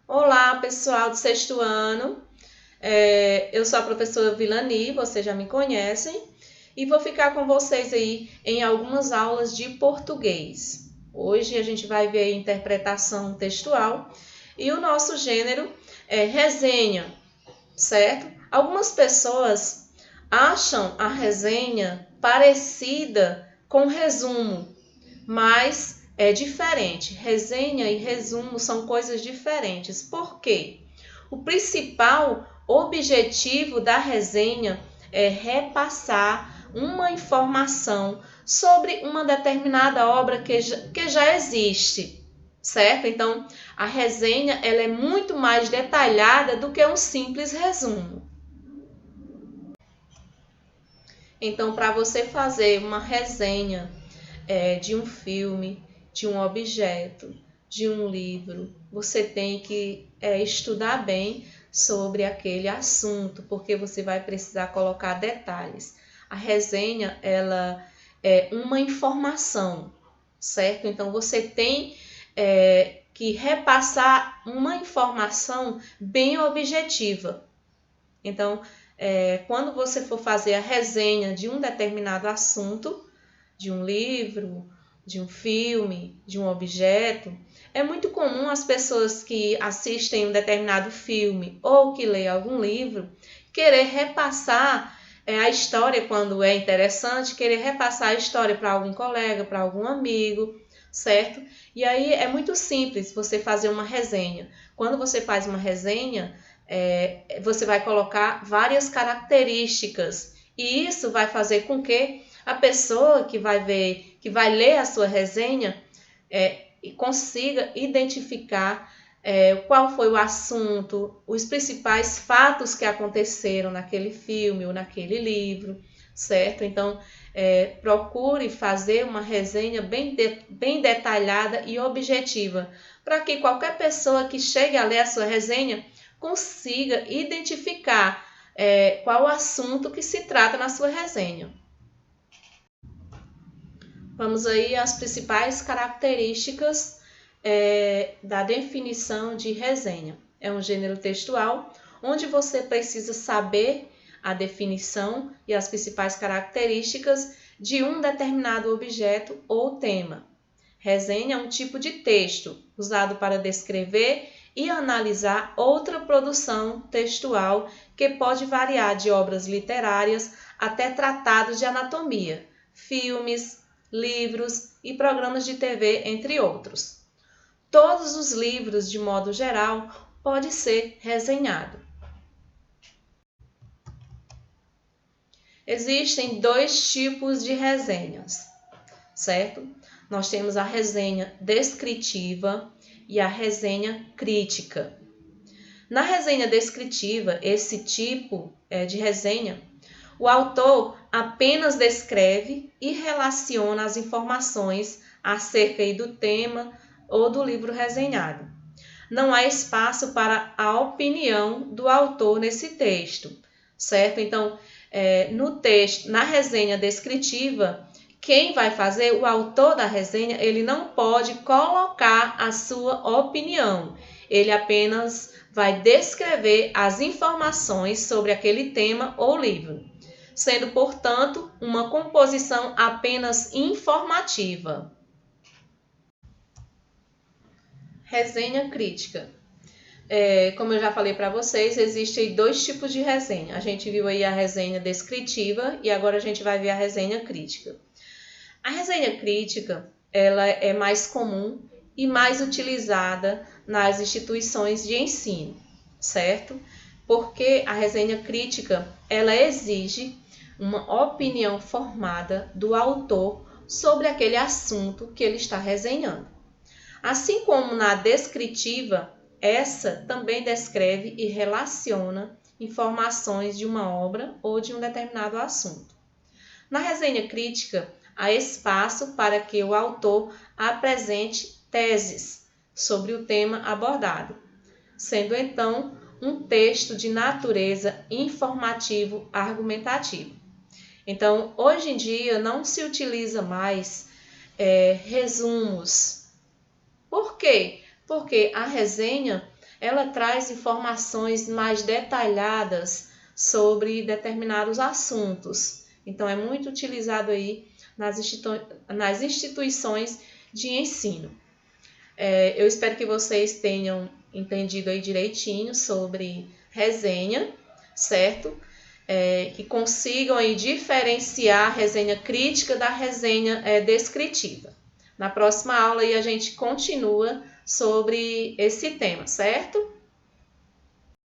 Olá, pessoal do sexto ano. Eu sou a professora Vilani, vocês já me conhecem, e vou ficar com vocês aí em algumas aulas de português. Hoje a gente vai ver a interpretação textual e o nosso gênero é resenha, certo? Algumas pessoas acham a resenha parecida com resumo, mas é diferente. Resenha e resumo são coisas diferentes. Por quê? O principal objetivo da resenha é repassar uma informação sobre uma determinada obra que já existe, certo? Então, a resenha ela é muito mais detalhada do que um simples resumo. Então, para você fazer uma resenha de um filme, de um objeto, de um livro, você tem que estudar bem sobre aquele assunto, porque você vai precisar colocar detalhes. A resenha, ela é uma informação, certo? Então, você tem que repassar uma informação bem objetiva. Então, quando você for fazer a resenha de um determinado assunto, de um livro, de um filme, de um objeto, é muito comum as pessoas que assistem um determinado filme ou que leem algum livro querer repassar a história quando é interessante, querer repassar a história para algum colega, para algum amigo, certo? E aí é muito simples você fazer uma resenha. Quando você faz uma resenha, você vai colocar várias características e isso vai fazer com que a pessoa que vai ler a sua resenha consiga identificar qual foi o assunto, os principais fatos que aconteceram naquele filme ou naquele livro, certo? Então, procure fazer uma resenha bem detalhada e objetiva, para que qualquer pessoa que chegue a ler a sua resenha consiga identificar qual o assunto que se trata na sua resenha. Vamos aí às principais características da definição de resenha. É um gênero textual onde você precisa saber a definição e as principais características de um determinado objeto ou tema. Resenha é um tipo de texto usado para descrever e analisar outra produção textual que pode variar de obras literárias até tratados de anatomia, filmes, livros e programas de TV, entre outros. Todos os livros, de modo geral, podem ser resenhados. Existem dois tipos de resenhas, certo? Nós temos a resenha descritiva e a resenha crítica. Na resenha descritiva, esse tipo de resenha, o autor apenas descreve e relaciona as informações acerca do tema ou do livro resenhado. Não há espaço para a opinião do autor nesse texto, certo? Então, no texto, na resenha descritiva, quem vai fazer, o autor da resenha, ele não pode colocar a sua opinião. Ele apenas vai descrever as informações sobre aquele tema ou livro, sendo, portanto, uma composição apenas informativa. Resenha crítica. Como eu já falei para vocês, existem dois tipos de resenha. A gente viu aí a resenha descritiva e agora a gente vai ver a resenha crítica. A resenha crítica, ela é mais comum e mais utilizada nas instituições de ensino, certo? Porque a resenha crítica, ela exige uma opinião formada do autor sobre aquele assunto que ele está resenhando. Assim como na descritiva, essa também descreve e relaciona informações de uma obra ou de um determinado assunto. Na resenha crítica, há espaço para que o autor apresente teses sobre o tema abordado, sendo então um texto de natureza informativo-argumentativo. Então, hoje em dia, não se utiliza mais resumos. Por quê? Porque a resenha ela traz informações mais detalhadas sobre determinados assuntos. Então, é muito utilizado aí nas instituições de ensino. Eu espero que vocês tenham entendido aí direitinho sobre resenha, certo? Que consigam aí diferenciar a resenha crítica da resenha descritiva. Na próxima aula aí a gente continua sobre esse tema, certo?